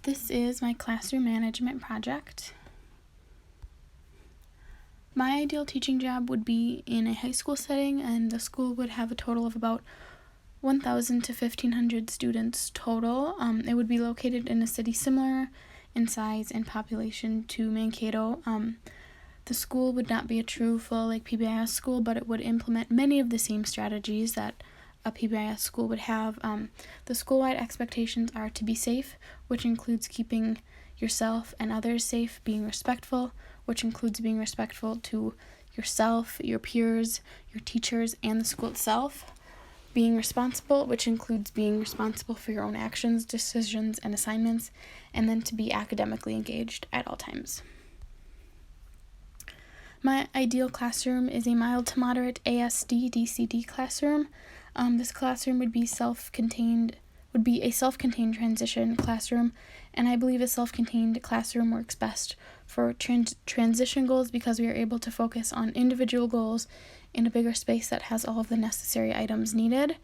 This is my classroom management project. My ideal teaching job would be in a high school setting, and the school would have a total of about 1,000 to 1,500 students total. It would be located in a city similar in size and population to Mankato. The school would not be a true full PBIS school, but it would implement many of the same strategies that a PBIS school would have. The school-wide expectations are to be safe, which includes keeping yourself and others safe, being respectful, which includes being respectful to yourself, your peers, your teachers, and the school itself. Being responsible, which includes being responsible for your own actions, decisions, and assignments, and then to be academically engaged at all times. My ideal classroom is a mild to moderate ASD DCD classroom. This classroom would be a self-contained transition classroom, and I believe a self-contained classroom works best for transition goals because we are able to focus on individual goals in a bigger space that has all of the necessary items needed.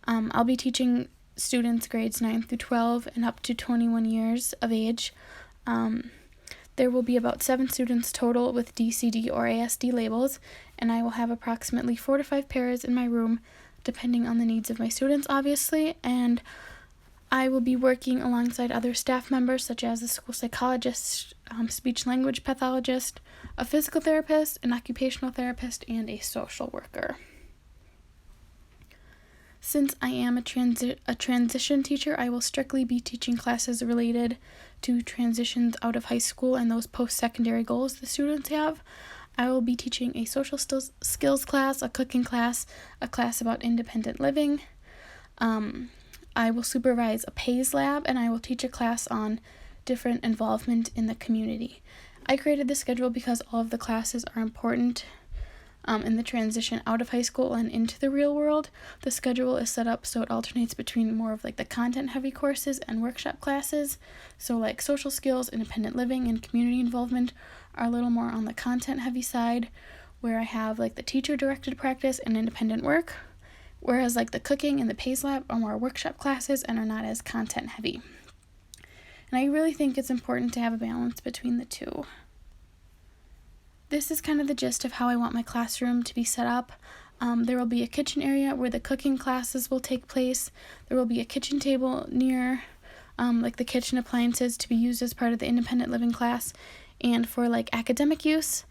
I'll be teaching students grades 9 through 12 and up to 21 years of age. There will be about 7 students total with DCD or ASD labels, and I will have approximately 4 to 5 pairs in my room, depending on the needs of my students, obviously, and I will be working alongside other staff members such as a school psychologist, speech-language pathologist, a physical therapist, an occupational therapist, and a social worker. Since I am a transition teacher, I will strictly be teaching classes related to transitions out of high school and those post-secondary goals the students have. I will be teaching a social skills class, a cooking class, a class about independent living. I will supervise a PAYS lab, and I will teach a class on different involvement in the community. I created this schedule because all of the classes are important in the transition out of high school and into the real world. The schedule is set up so it alternates between more of the content-heavy courses and workshop classes. So social skills, independent living, and community involvement are a little more on the content-heavy side, where I have the teacher-directed practice and independent work, whereas the cooking and the PAYS lab are more workshop classes and are not as content-heavy. And I really think it's important to have a balance between the two. This is kind of the gist of how I want my classroom to be set up. There will be a kitchen area where the cooking classes will take place. There will be a kitchen table near the kitchen appliances to be used as part of the independent living class and for academic use.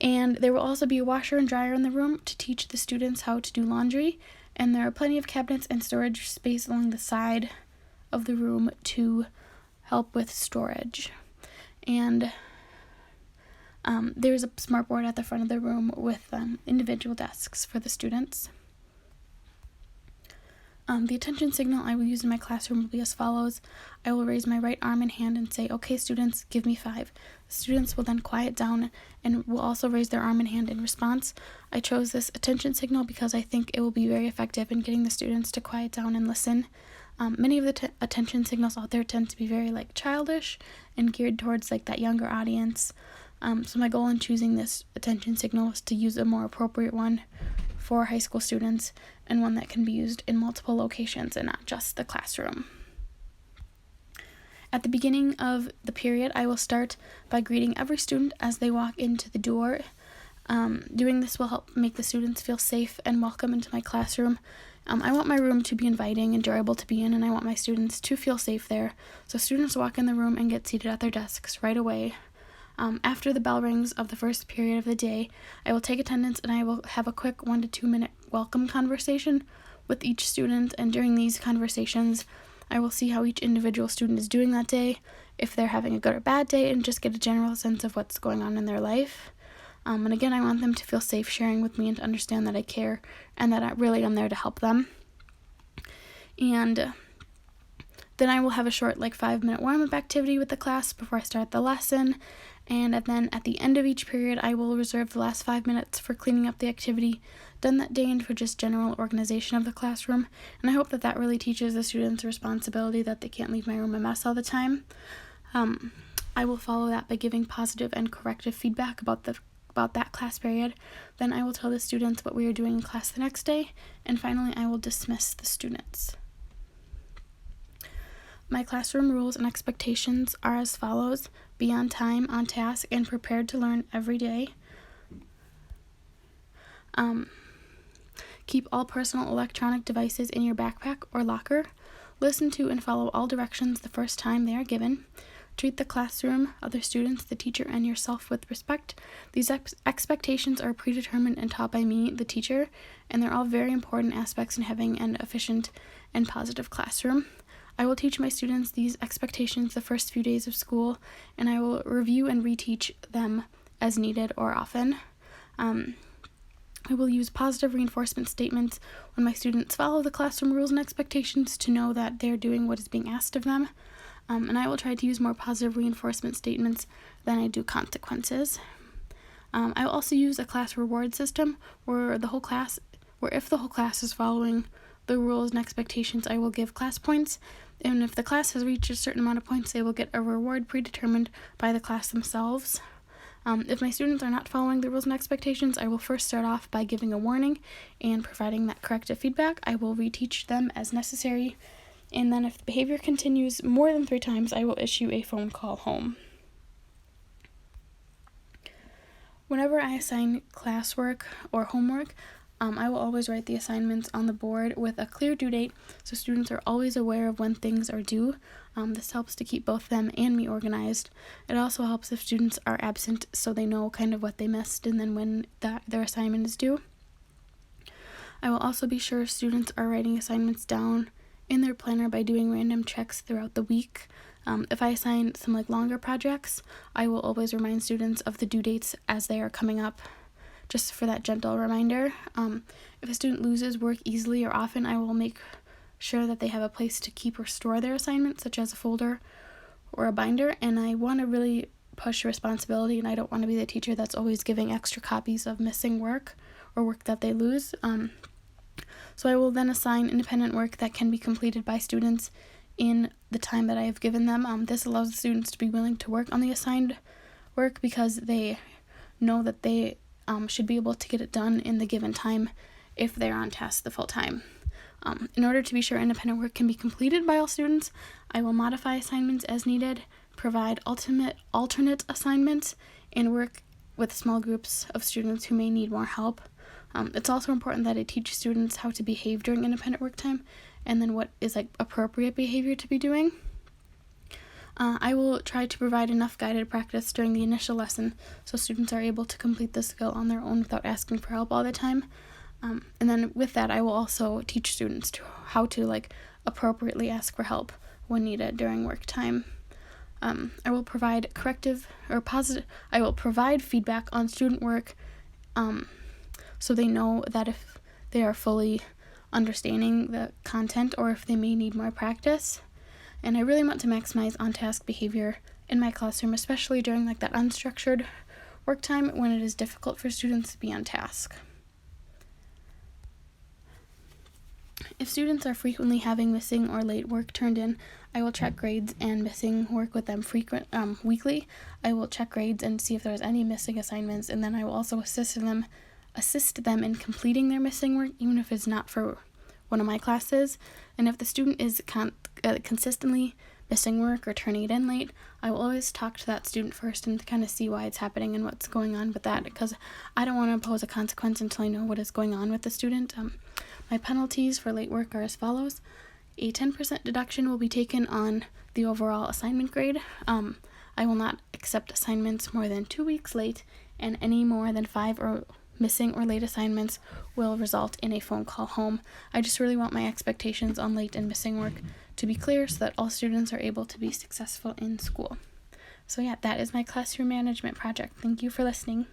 And there will also be a washer and dryer in the room to teach the students how to do laundry. And there are plenty of cabinets and storage space along the side of the room to help with storage. And there's a smartboard at the front of the room with individual desks for the students. The attention signal I will use in my classroom will be as follows. I will raise my right arm and hand and say, "Okay, students, give me 5." The students will then quiet down and will also raise their arm and hand in response. I chose this attention signal because I think it will be very effective in getting the students to quiet down and listen. Many of the attention signals out there tend to be very childish and geared towards that younger audience. So my goal in choosing this attention signal is to use a more appropriate one for high school students and one that can be used in multiple locations and not just the classroom. At the beginning of the period, I will start by greeting every student as they walk into the door. Doing this will help make the students feel safe and welcome into my classroom. I want my room to be inviting and enjoyable to be in, and I want my students to feel safe there. So students walk in the room and get seated at their desks right away. After the bell rings of the first period of the day, I will take attendance and I will have a quick 1 to 2 minute welcome conversation with each student, and during these conversations, I will see how each individual student is doing that day, if they're having a good or bad day, and just get a general sense of what's going on in their life. And again, I want them to feel safe sharing with me and to understand that I care and that I really am there to help them. And then I will have a short 5-minute warm-up activity with the class before I start the lesson. And then at the end of each period, I will reserve the last 5 minutes for cleaning up the activity done that day and for just general organization of the classroom. And I hope that really teaches the students a responsibility that they can't leave my room a mess all the time. I will follow that by giving positive and corrective feedback about that class period. Then I will tell the students what we are doing in class the next day. And finally, I will dismiss the students. My classroom rules and expectations are as follows: be on time, on task, and prepared to learn every day. Keep all personal electronic devices in your backpack or locker. Listen to and follow all directions the first time they are given. Treat the classroom, other students, the teacher, and yourself with respect. These expectations are predetermined and taught by me, the teacher, and they're all very important aspects in having an efficient and positive classroom. I will teach my students these expectations the first few days of school, and I will review and reteach them as needed or often. I will use positive reinforcement statements when my students follow the classroom rules and expectations to know that they're doing what is being asked of them. And I will try to use more positive reinforcement statements than I do consequences. I will also use a class reward system where if the whole class is following the rules and expectations, I will give class points. And if the class has reached a certain amount of points, they will get a reward predetermined by the class themselves. If my students are not following the rules and expectations, I will first start off by giving a warning and providing that corrective feedback. I will reteach them as necessary, and then if the behavior continues more than 3 times, I will issue a phone call home. Whenever I assign classwork or homework, I will always write the assignments on the board with a clear due date, so students are always aware of when things are due. This helps to keep both them and me organized. It also helps if students are absent, so they know kind of what they missed and then when their assignment is due. I will also be sure students are writing assignments down in their planner by doing random checks throughout the week. If I assign some longer projects, I will always remind students of the due dates as they are coming up, just for that gentle reminder. If a student loses work easily or often, I will make sure that they have a place to keep or store their assignments, such as a folder or a binder, and I want to really push responsibility, and I don't want to be the teacher that's always giving extra copies of missing work or work that they lose. So I will then assign independent work that can be completed by students in the time that I have given them. This allows the students to be willing to work on the assigned work because they know that they should be able to get it done in the given time if they're on task the full time. In order to be sure independent work can be completed by all students, I will modify assignments as needed, provide alternate assignments, and work with small groups of students who may need more help. It's also important that I teach students how to behave during independent work time and then what is appropriate behavior to be doing. I will try to provide enough guided practice during the initial lesson so students are able to complete the skill on their own without asking for help all the time. And then with that, I will also teach students how to appropriately ask for help when needed during work time. I will provide I will provide feedback on student work so they know that if they are fully understanding the content or if they may need more practice. And I really want to maximize on-task behavior in my classroom, especially during that unstructured work time when it is difficult for students to be on task. If students are frequently having missing or late work turned in, I will check grades and missing work with them weekly. I will check grades and see if there's any missing assignments, and then I will also assist them in completing their missing work, even if it's not for one of my classes. And if the student is consistently missing work or turning it in late, I will always talk to that student first and kind of see why it's happening and what's going on with that, because I don't want to impose a consequence until I know what is going on with the student. My penalties for late work are as follows. A 10% deduction will be taken on the overall assignment grade. I will not accept assignments more than 2 weeks late, and any more than 5 or missing or late assignments will result in a phone call home. I just really want my expectations on late and missing work to be clear so that all students are able to be successful in school. So yeah, that is my classroom management project. Thank you for listening.